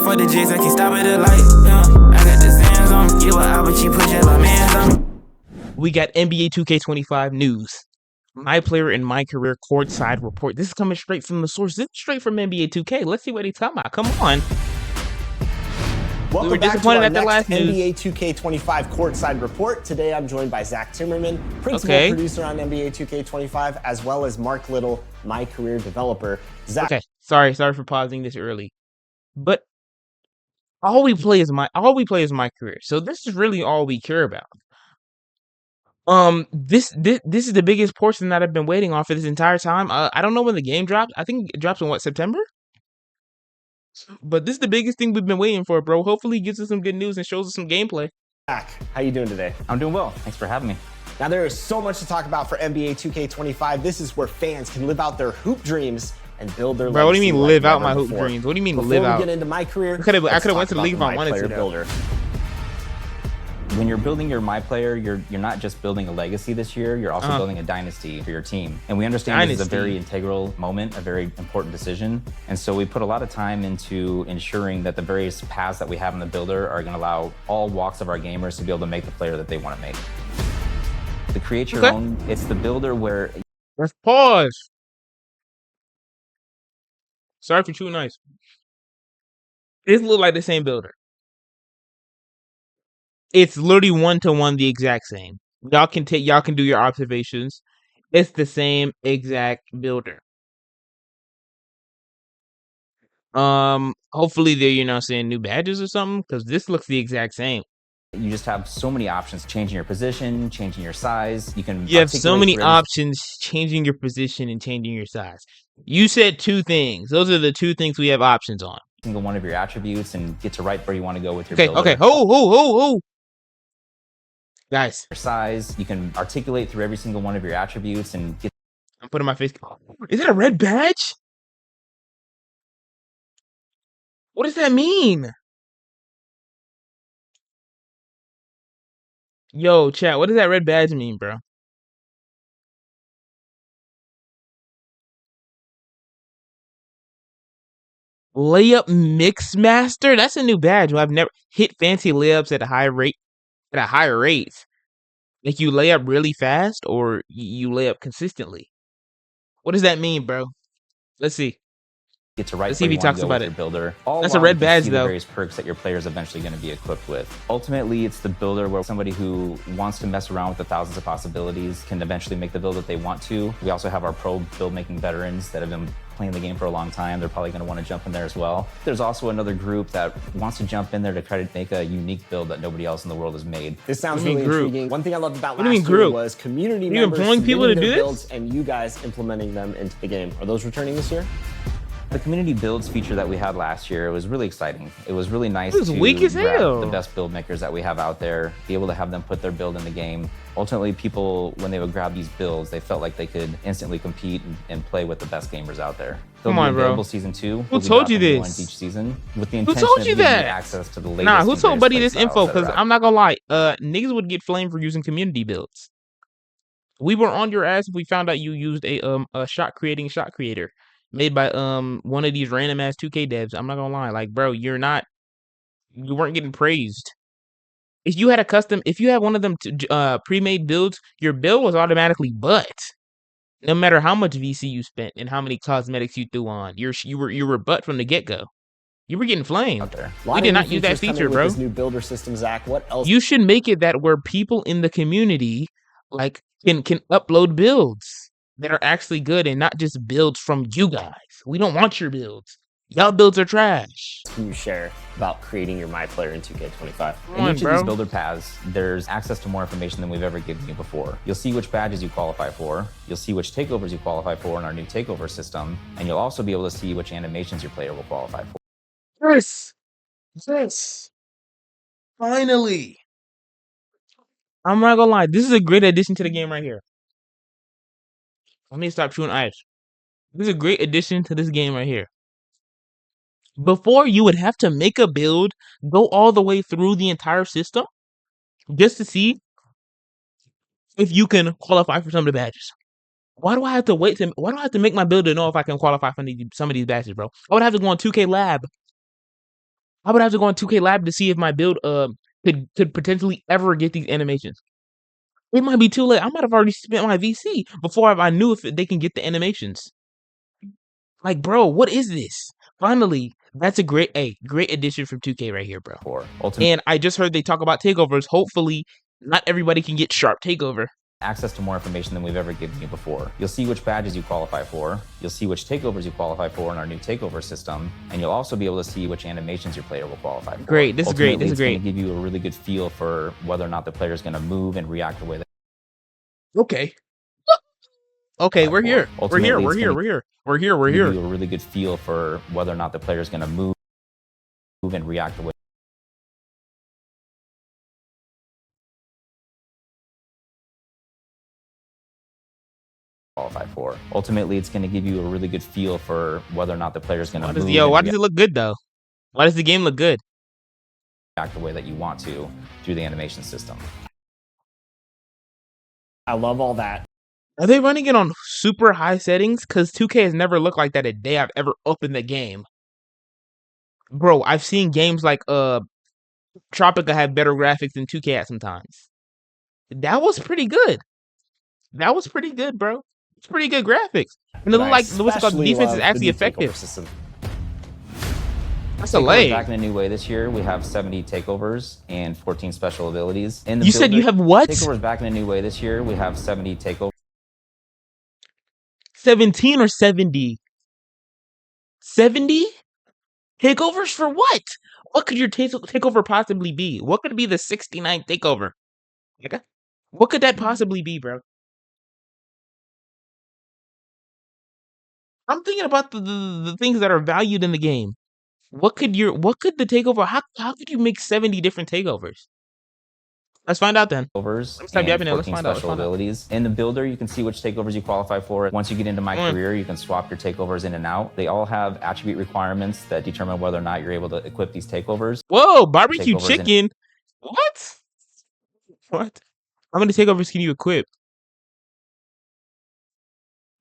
for the jigs, I can't stop at the light. Yeah, I got the sands on, get what I but you pushing my man's on. We got NBA 2K25 news. My player in my career courtside report. This is coming straight from the source. This is straight from NBA 2K. Let's see what he's talking about. Come on. Welcome we were back disappointed to our at the last next news. NBA 2K25 courtside report. Today I'm joined by Zach Timmerman, principal producer on NBA 2K25, as well as Mark Little, my career developer. Zach. Okay, sorry for pausing this early, but all we play is my career. So this is really all we care about. This is the biggest portion that I've been waiting on for this entire time. I don't know when the game drops. I think it drops in what, September? But this is the biggest thing we've been waiting for, bro. Hopefully he gives us some good news and shows us some gameplay. Zach, how you doing today? I'm doing well. Thanks for having me. Now there is so much to talk about for NBA 2K25. This is where fans can live out their hoop dreams and build their Bro, what do you mean live out my hoop before. dreams? What do you mean Before live we out? get into my career, I could have went to the league if I wanted to. Builder. When you're building your MyPlayer, you're not just building a legacy this year, you're also building a dynasty for your team. And we understand this is a very integral moment, a very important decision. And so we put a lot of time into ensuring that the various paths that we have in the builder are going to allow all walks of our gamers to be able to make the player that they want to make. To create your own, it's the builder where... Let's pause. Sorry for too nice. This look like the same builder. It's literally 1-to-1 the exact same. Y'all can do your observations. It's the same exact builder. Hopefully they're saying new badges or something, because this looks the exact same. You just have so many options, changing your position, changing your size. You have so many options, changing your position and changing your size. You said two things. Those are the two things we have options on. Single one of your attributes and get to right where you want to go with your builder. Okay. Ho. Guys. Your size, you can articulate through every single one of your attributes and get... I'm putting my face... Is that a red badge? What does that mean? Yo, chat, what does that red badge mean, bro? Layup mix master? That's a new badge. I've never hit fancy layups at a higher rate. Like you lay up really fast or you lay up consistently. What does that mean, bro? Let's see. Let's see if he talks about it. Builder. That's a red badge, though. Various perks that your player is eventually going to be equipped with. Ultimately, it's the builder where somebody who wants to mess around with the thousands of possibilities can eventually make the build that they want to. We also have our pro build making veterans that have been playing the game for a long time. They're probably going to want to jump in there as well. There's also another group that wants to jump in there to try to make a unique build that nobody else in the world has made. This sounds really intriguing. One thing I loved about last year was community members employing people to do builds and you guys implementing them into the game. Are those returning this year? The community builds feature that we had last year, it was really exciting. It was really nice to weak as hell. The best build makers that we have out there, be able to have them put their build in the game. Ultimately, people, when they would grab these builds, they felt like they could instantly compete and play with the best gamers out there. Come on, bro. Season 2. Who told you this? Each season, with the who intention told you of giving that? you access to the latest. Nah, who told Buddy this info? Because I'm not gonna lie, niggas would get flamed for using community builds. We were on your ass if we found out you used a shot creator made by one of these random ass 2K devs. I'm not gonna lie, like, bro, you weren't getting praised. If you had one of them pre-made builds, your build was automatically butt. No matter how much VC you spent and how many cosmetics you threw on, you were butt from the get-go. You were getting flamed. We did not use that feature, bro. This new builder system, Zach. What else? You should make it that where people in the community like can upload builds that are actually good and not just builds from you guys. We don't want your builds. Y'all builds are trash. Can you share about creating your MyPlayer in 2K25? In each of these builder paths, there's access to more information than we've ever given you before. You'll see which badges you qualify for. You'll see which takeovers you qualify for in our new takeover system. And you'll also be able to see which animations your player will qualify for. Yes. Finally. I'm not gonna lie. This is a great addition to the game right here. Let me stop chewing ice. This is a great addition to this game right here. Before, you would have to make a build, go all the way through the entire system, just to see if you can qualify for some of the badges. Why do I have to why do I have to make my build to know if I can qualify for some of these badges, bro? I would have to go on 2K Lab. I would have to go on 2K Lab to see if my build could potentially ever get these animations. It might be too late. I might have already spent my VC before I knew if they can get the animations. Like, bro, what is this? Finally, that's a great addition from 2K right here, bro. And I just heard they talk about takeovers. Hopefully, not everybody can get sharp takeover. Access to more information than we've ever given you before. You'll see which badges you qualify for. You'll see which takeovers you qualify for in our new takeover system, and you'll also be able to see which animations your player will qualify for. Great, this is great. This is great. It's going to give you a really good feel for whether or not the player is going to move and react the way that. Okay. Okay, we're here. We're here. We're here. We're here. We're here. We're here. Give you a really good feel for whether or not the player is going to move and react the way. Qualify for. Ultimately, it's going to give you a really good feel for whether or not the player is going to move. Why does it look good though? Why does the game look good? React the way that you want to through the animation system. I love all that. Are they running it on super high settings? Because 2K has never looked like that a day I've ever opened the game. Bro, I've seen games like Tropica have better graphics than 2K at sometimes. That was pretty good. That was pretty good, bro. It's pretty good graphics. And it looked like the defense is actually effective. That's a lay. Back in a new way this year, we have 70 takeovers and 14 special abilities. You said you have what? Takeovers back in a new way this year, we have 70 takeovers. 17 or 70? 70? Takeovers for what? What could your takeover possibly be? What could be the 69th takeover? Okay. What could that possibly be, bro? I'm thinking about the things that are valued in the game. What could the takeover? How could you make 70 different takeovers? Let's find out then. Let's find out. Abilities. In the builder, you can see which takeovers you qualify for. Once you get into my career, you can swap your takeovers in and out. They all have attribute requirements that determine whether or not you're able to equip these takeovers. Whoa, barbecue chicken. What? What? How many takeovers can you equip?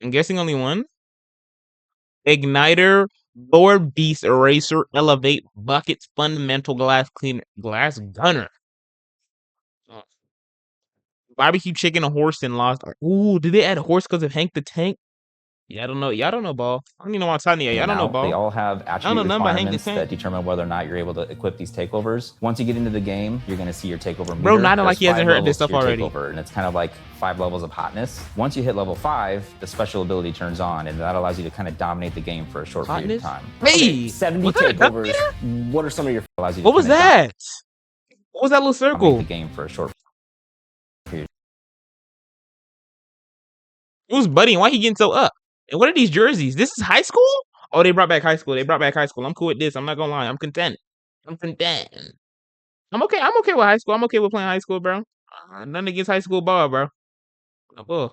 I'm guessing only one. Igniter, Lord Beast Eraser, Elevate, Buckets, Fundamental Glass Cleaner, Glass Gunner. Barbecue chicken, a horse, and lost. Ooh, did they add a horse because of Hank the Tank? Yeah, I don't know. Y'all don't know, ball. I don't even know what's on here. Y'all don't know, ball. They all have attribute requirements that determine whether or not you're able to equip these takeovers. Once you get into the game, you're going to see your takeover meter. Bro, not like he hasn't heard this stuff already. And it's kind of like 5 levels of hotness. Once you hit level 5, the special ability turns on, and that allows you to kind of dominate the game for a short period of time. Hey, 70 takeovers. What are some of your? What was that? What was that little circle? The game for a short period. Who's Buddy? Why he getting so up? And what are these jerseys? This is high school? Oh, they brought back high school. They brought back high school. I'm cool with this. I'm not gonna lie. I'm content. I'm content. I'm okay. I'm okay with high school. I'm okay with playing high school, bro. Nothing against high school ball, bro. Oh, I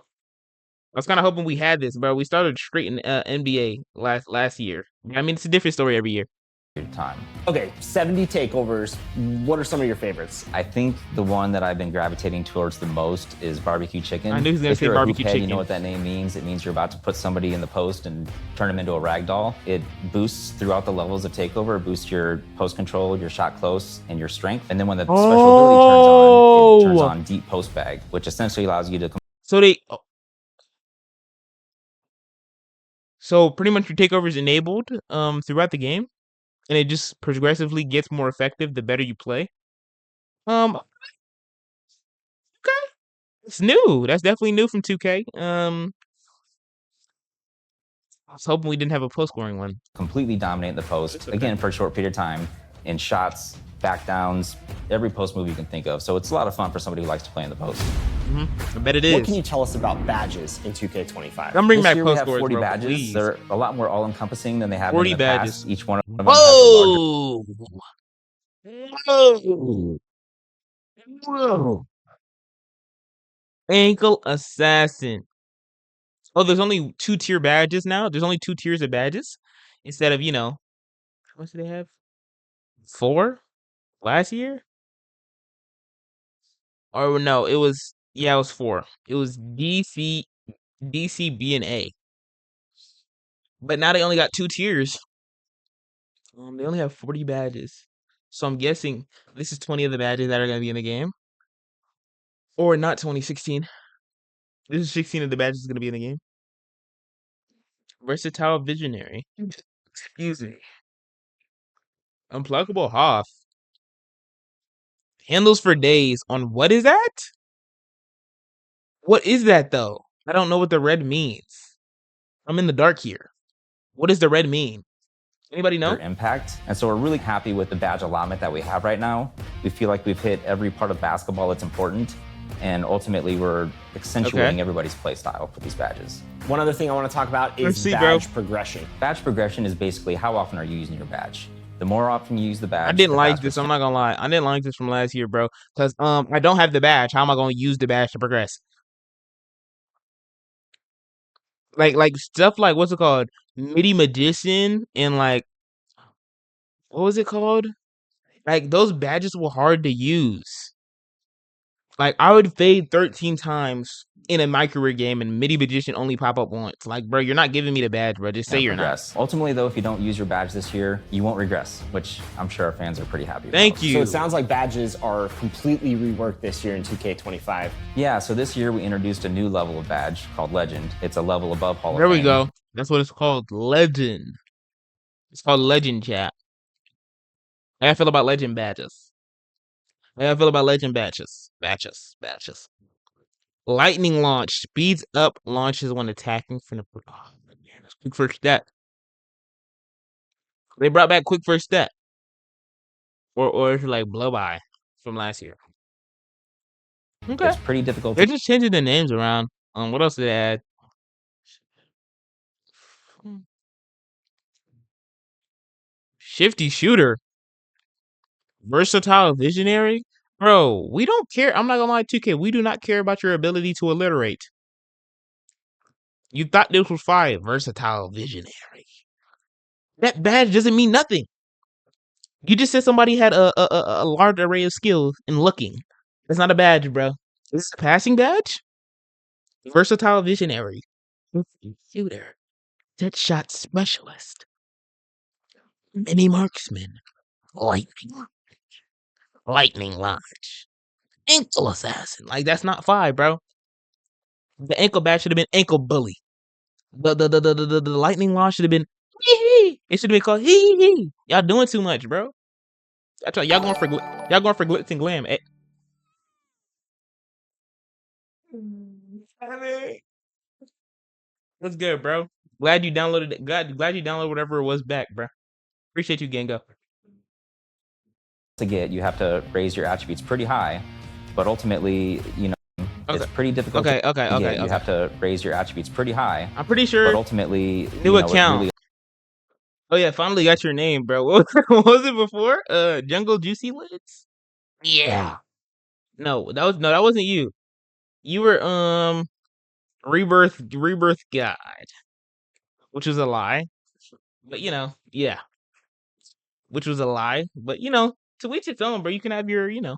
was kind of hoping we had this, bro. We started straight in NBA last year. I mean, it's a different story every year. Time. Okay, 70 takeovers. What are some of your favorites? I think the one that I've been gravitating towards the most is barbecue chicken. I knew he was going to say barbecue chicken. You know what that name means? It means you're about to put somebody in the post and turn them into a rag doll. It boosts throughout the levels of takeover. It boosts your post control, your shot close, and your strength. And then when the special ability turns on deep post bag, which essentially allows you to. So pretty much your takeover is enabled throughout the game. And it just progressively gets more effective the better you play. Okay. It's new. That's definitely new from 2K. I was hoping we didn't have a post-scoring one. Completely dominate the post, again, for a short period of time, in shots, back downs, every post move you can think of. So it's a lot of fun for somebody who likes to play in the post. I bet it is. What can you tell us about badges in 2K25? I'm bringing back post scores, 40 badges. Please. They're a lot more all-encompassing than they have 40 in the badges. past. Each one of them Whoa! Whoa! Ankle Assassin. Oh, there's only 2-tier badges now? There's only 2 tiers of badges? Instead of, how much do they have? 4? Last year? Or no, it was 4. It was DC, B, and A. But now they only got 2 tiers. They only have 40 badges. So I'm guessing this is 20 of the badges that are gonna be in the game. Or not 2016. This is 16 of the badges gonna be in the game. Versatile Visionary. Excuse me. Unpluggable Hoth. Handles for days on what is that? What is that though? I don't know what the red means. I'm in the dark here. What does the red mean? Anybody know? Their impact. And so we're really happy with the badge allotment that we have right now. We feel like we've hit every part of basketball that's important. And ultimately, we're accentuating everybody's play style for these badges. One other thing I want to talk about is badge progression. Badge progression is basically how often are you using your badge? The more often you use the badge. I didn't like this. I'm not gonna lie. I didn't like this from last year, bro. Because I don't have the badge. How am I gonna use the badge to progress? Like stuff like what's it called? MIDI Magician and like what was it called? Like those badges were hard to use. Like I would fade 13 times in a my career game and MIDI Magician only pop up once. Like, bro, you're not giving me the badge, bro. Just say you're not. Ultimately, though, if you don't use your badge this year, you won't regress, which I'm sure our fans are pretty happy about. Thank you. So it sounds like badges are completely reworked this year in 2K25. Yeah, so this year we introduced a new level of badge called Legend. It's a level above Hall of There Fame. we go. That's what it's called. Legend. It's called Legend, chat. How I feel about Legend badges. How I feel about Legend badges. Badges. Lightning launch speeds up launches when attacking from the quick first step. They brought back quick first step, or it's like blow by from last year. Okay, it's pretty difficult. They're just changing the names around. What else did they add? Shifty shooter, versatile visionary. Bro, we don't care. I'm not gonna lie, 2K. We do not care about your ability to alliterate. You thought this was fire. Versatile visionary. That badge doesn't mean nothing. You just said somebody had a large array of skills in looking. That's not a badge, bro. Is this a passing badge? Versatile visionary. Shooter. Dead shot specialist. Mini marksman. Lightning launch. Ankle assassin. Like, that's not 5, bro. The ankle badge should have been ankle bully. The lightning launch should have been hee. It should have been called hee. Y'all doing too much, bro. Y'all going for glitz and glam. What's good, bro? Glad you downloaded it. Glad you downloaded whatever it was back, bro. Appreciate you, Gengo. To get, you have to raise your attributes pretty high, but ultimately, you know, it's pretty difficult. Okay. You have to raise your attributes pretty high. I'm pretty sure. But ultimately, new account. Oh yeah, finally got your name, bro. What was it before? Jungle Juicy Lids? Yeah. No, that wasn't you. You were Rebirth Guide, which was a lie. But you know, yeah. Which was a lie. But you know, to each its own, bro. You can have your, you know.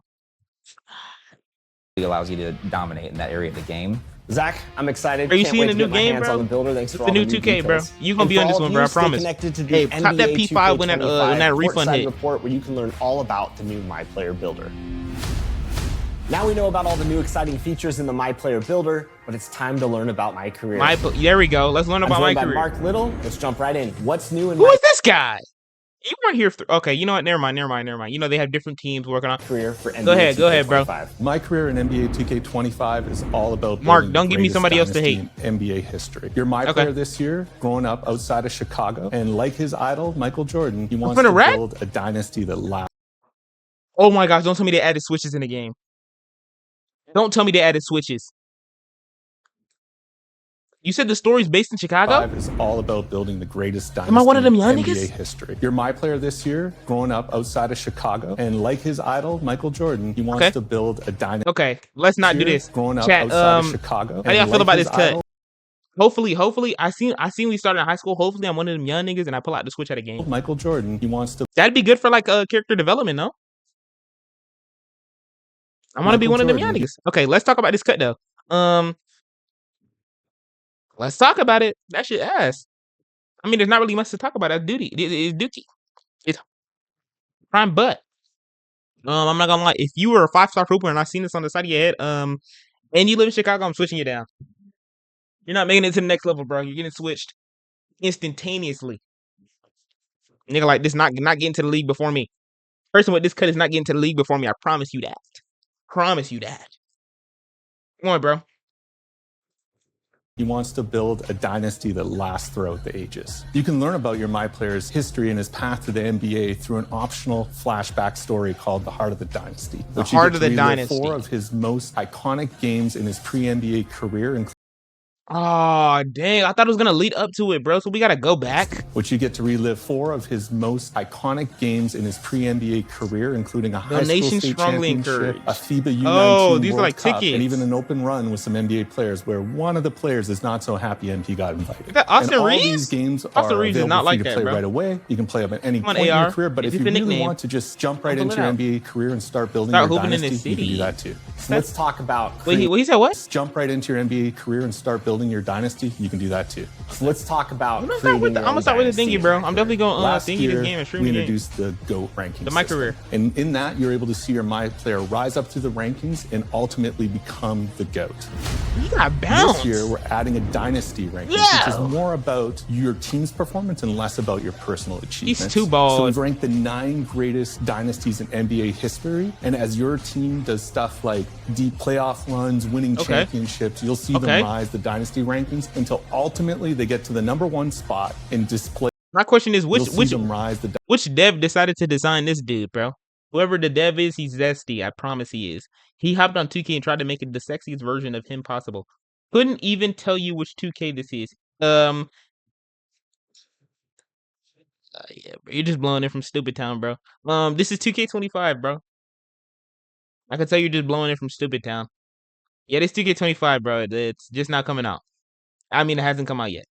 It allows you to dominate in that area of the game. Zach, I'm excited. Are you seeing the new game, bro? On the builder. Thanks for the new 2K, bro. You gonna be on this one, bro. I promise. Hey, top that P5 when that refund hit. Report where you can learn all about the new MyPlayer builder. Now we know about all the new exciting features in the MyPlayer builder, but it's time to learn about my career. There we go. Let's learn about my career. Mark Little. Let's jump right in. What's new in Who is this guy? You weren't here. Okay, you know what? Never mind. You know they have different teams working on career for NBA. Go ahead, bro. My career in NBA 2K25 is all about Mark. Don't give me somebody else to hate. NBA history. You're my player this year, growing up outside of Chicago, and like his idol Michael Jordan, he wants to build a dynasty that lasts. Oh my gosh! Don't tell me they added switches in the game. Don't tell me they added switches. You said the story's based in Chicago? 5 is all about building the greatest dynasty Am I one of them young in NBA niggas? history. You're my player this year, growing up outside of Chicago, and like his idol, Michael Jordan, he wants to build a dynasty. Okay, let's not do this. Growing up Chat, outside of Chicago. How do y'all feel about this cut? Hopefully, I seen we started in high school. Hopefully, I'm one of them young niggas and I pull out the switch at a game. Michael Jordan, he wants to. That'd be good for like character development, no? I want to be one of them young niggas. Okay, let's talk about this cut though. Let's talk about it. That shit ass. I mean, there's not really much to talk about. That's duty. It's dookie. It's prime butt. I'm not gonna lie. If you were a 5-star trooper and I seen this on the side of your head, and you live in Chicago, I'm switching you down. You're not making it to the next level, bro. You're getting switched instantaneously. Nigga like this not getting to the league before me. Person with this cut is not getting to the league before me. I promise you that. Promise you that. Come on, bro. He wants to build a dynasty that lasts throughout the ages. You can learn about your MyPlayer's history and his path to the NBA through an optional flashback story called The Heart of the Dynasty. The Heart of the Dynasty. 4 of his most iconic games in his pre-NBA career, Oh, dang. I thought it was going to lead up to it, bro. So we got to go back. Which you get to relive 4 of his most iconic games in his pre-NBA career, including a high school state championship, a FIBA U19 World Cup, and even an open run with some NBA players where one of the players is not so happy and he got invited. Is that Austin Reeves? All these games Austin are Reeves available not for like you to that, play bro. right away. You can play them at any point AR. in your career, but Is if it you the really nickname? want to just jump right into your NBA career and start building Start your hooping in the dynasty, you can do city. that too. Let's talk about Wait, he said what? Jump right into your NBA career and start building your dynasty, you can do that too. Let's talk about I'm gonna start with the thingy, bro. I'm definitely gonna Last thingy year, this game and stream we the game. introduced the GOAT ranking The My system. Career. And in that, you're able to see your My Player rise up through the rankings and ultimately become the GOAT. He got bounced. This year, we're adding a dynasty ranking, which is more about your team's performance and less about your personal achievements. He's too bald. So we've ranked the 9 greatest dynasties in NBA history. And as your team does stuff like deep playoff runs, winning championships, you'll see them rise the dynasty rankings until ultimately they get to the #1 spot and display. My question is, which dev decided to design this dude, bro? Whoever the dev is, he's zesty. I promise he is. He hopped on 2K and tried to make it the sexiest version of him possible. Couldn't even tell you which 2K this is. Yeah, bro, you're just blowing it from Stupid Town, bro. This is 2K25, bro. I can tell you're just blowing it from Stupid Town. Yeah, this 2K25, bro. It's just not coming out. I mean, it hasn't come out yet.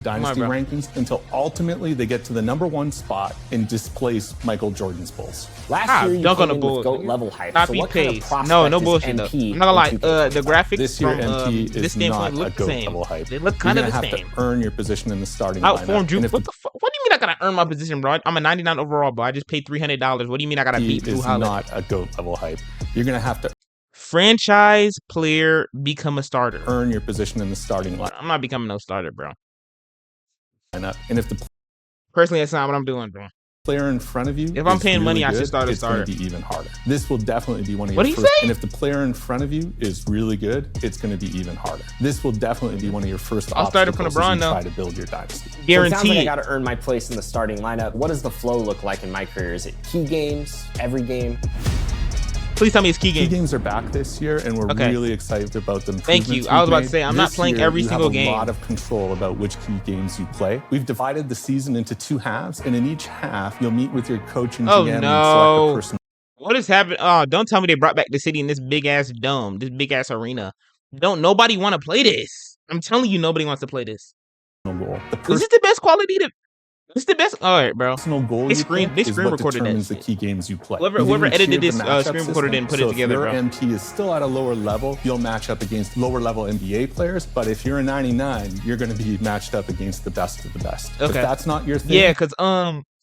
Dynasty rankings until ultimately they get to the #1 spot and displace Michael Jordan's Bulls. Last year, you dunk on came the in with Bulls. GOAT level hype. Copy So what kind of paste. prospect No is bullshit though. MP I'm not gonna lie. in The graphics This year, from MP this is game not look a the GOAT same. level hype. They look You're kind of gonna the have same. to earn your position in the starting Outform lineup. Drew. And if What do you mean I gotta earn my position, bro? I'm a 99 overall, bro. I just paid $300. What do you mean I gotta beat Drew is Holiday? not a GOAT level hype. You're gonna have to Franchise player become a starter. earn your position in the starting I'm not becoming no starter, bro. lineup. And if the Personally, that's not what I'm doing, bro. player in front of you, if I'm paying really money, I should good, start a it's starter. going to be even harder. This will definitely be one of your What do you first. say? And if the player in front of you is really good, it's going to be even harder. This will definitely be one of your first. I'll start it from obstacles as LeBron, you though. try to build your dynasty. So it sounds like I Guaranteed. got to earn my place in the starting lineup. What does the flow look like in my career? Is it key games, every game? Please tell me it's key Key game. games are back this year, and we're really excited about them. Thank you. I was about to say, I'm not playing every single game. You have a lot of control about which key games you play. We've divided the season into 2 halves, and in each half, you'll meet with your coach and GM and select a person. What is happening? Oh, don't tell me they brought back the city in this big ass dome, this big ass arena. Don't nobody want to play this. I'm telling you, nobody wants to play this. Goal. Is this the best quality to? This is the best. All right, bro. Personal goal They screen recorded that the shit. key games you play. Whoever edited this screen recorded it and put it together, bro. bro. If your MP is still at a lower level, you'll match up against lower level NBA players. But if you're a 99, you're going to be matched up against the best of the best. Okay. If that's not your thing, Yeah, because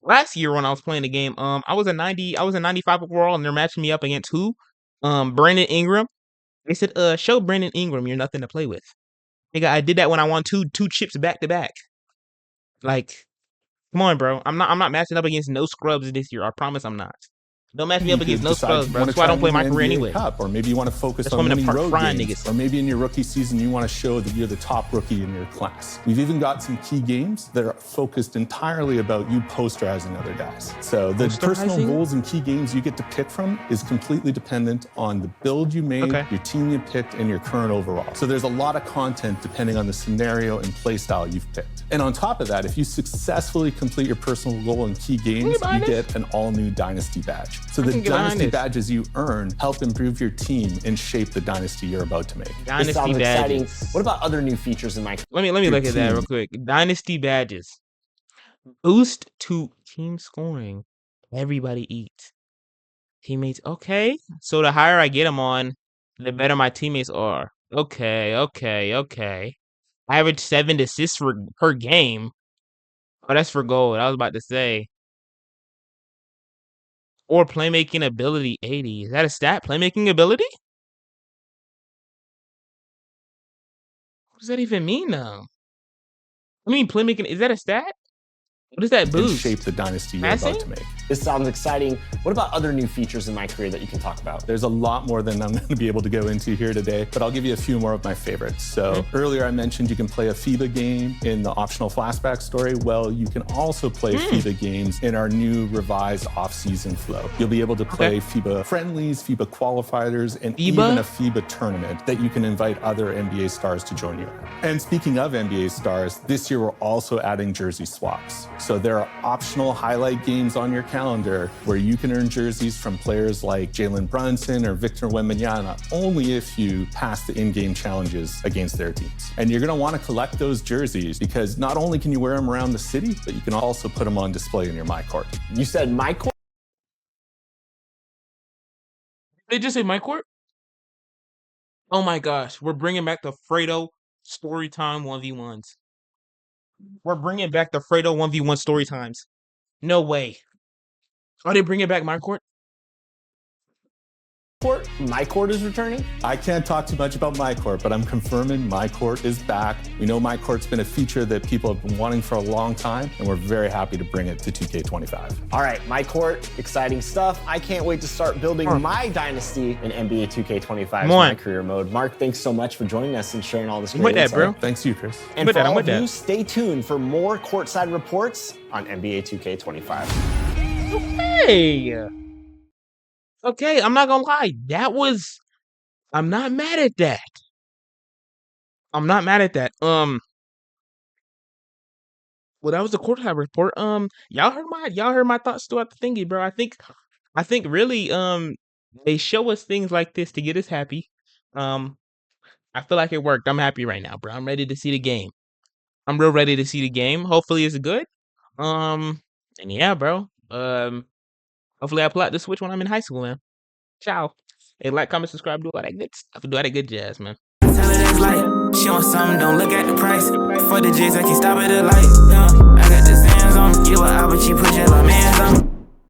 last year when I was playing the game, I was a 95 overall, and they're matching me up against who? Brandon Ingram. They said, show Brandon Ingram you're nothing to play with. Nigga, I did that when I won two chips back to back. Like, come on, bro. I'm not matching up against no scrubs this year. I promise I'm not. Don't match me up against no scrubs, bro. That's why I don't play my career anyway. Cup, or maybe you want to focus That's on winning frying road games. niggas. Or maybe in your rookie season, you want to show that you're the top rookie in your class. We've even got some key games that are focused entirely about you posterizing other guys. So the personal goals and key games you get to pick from is completely dependent on the build you made, your team you picked, and your current overall. So there's a lot of content depending on the scenario and play style you've picked. And on top of that, if you successfully complete your personal goal and key games, you get an all-new Dynasty badge. So the Dynasty badges you earn help improve your team and shape the dynasty you're about to make. Dynasty badges. What about other new features in my? Let me look at that real quick. Dynasty badges. Boost to team scoring. Everybody eat. Teammates. Okay. So the higher I get them on, the better my teammates are. Okay. Average 7 assists per game. Oh, that's for gold. I was about to say. or playmaking ability 80. Is that a stat? Playmaking ability? What does that even mean now? I mean, playmaking, is that a stat? What does that And boost? shape the dynasty you're Passing? about to make. This sounds exciting. What about other new features in My Career that you can talk about? There's a lot more than I'm going to be able to go into here today, but I'll give you a few more of my favorites. So earlier I mentioned you can play a FIBA game in the optional flashback story. Well, you can also play FIBA games in our new revised off-season flow. You'll be able to play FIBA friendlies, FIBA qualifiers, and even a FIBA tournament that you can invite other NBA stars to join you in. And speaking of NBA stars, this year we're also adding jersey swaps. So there are optional highlight games on your calendar where you can earn jerseys from players like Jalen Brunson or Victor Wembanyama only if you pass the in-game challenges against their teams. And you're gonna wanna collect those jerseys because not only can you wear them around the city, but you can also put them on display in your My Court. You said My Court? Did they just say My Court? Oh my gosh, we're bringing back the Fredo Storytime 1v1s. We're bringing back the Fredo 1v1 story times. No way. Are they bringing back My Court? My Court is returning? I can't talk too much about My Court, but I'm confirming My Court is back. We know My Court's been a feature that people have been wanting for a long time, and we're very happy to bring it to 2K25. All right, My Court, exciting stuff. I can't wait to start building my dynasty in NBA 2K25 My Career mode. Mark, thanks so much for joining us and sharing all this great insight. Bro. Thanks you, Chris. And for all of you, stay tuned for more courtside reports on NBA 2K25. Hey. Okay, I'm not gonna lie. I'm not mad at that. I'm not mad at that. Well, that was the courtside report. Y'all heard my thoughts throughout the thingy, bro. I think really, they show us things like this to get us happy. I feel like it worked. I'm happy right now, bro. I'm ready to see the game. I'm real ready to see the game. Hopefully it's good. And yeah, bro. Hopefully I pull out the Switch when I'm in high school, man. Ciao. Hey, like, comment, subscribe, do all that good stuff. Do all that good jazz, man. Tell her that's light. She want something, don't look at the price. For the J's, I can't stop at the light. I got the sands on. Give her out, but she pushing my man's on.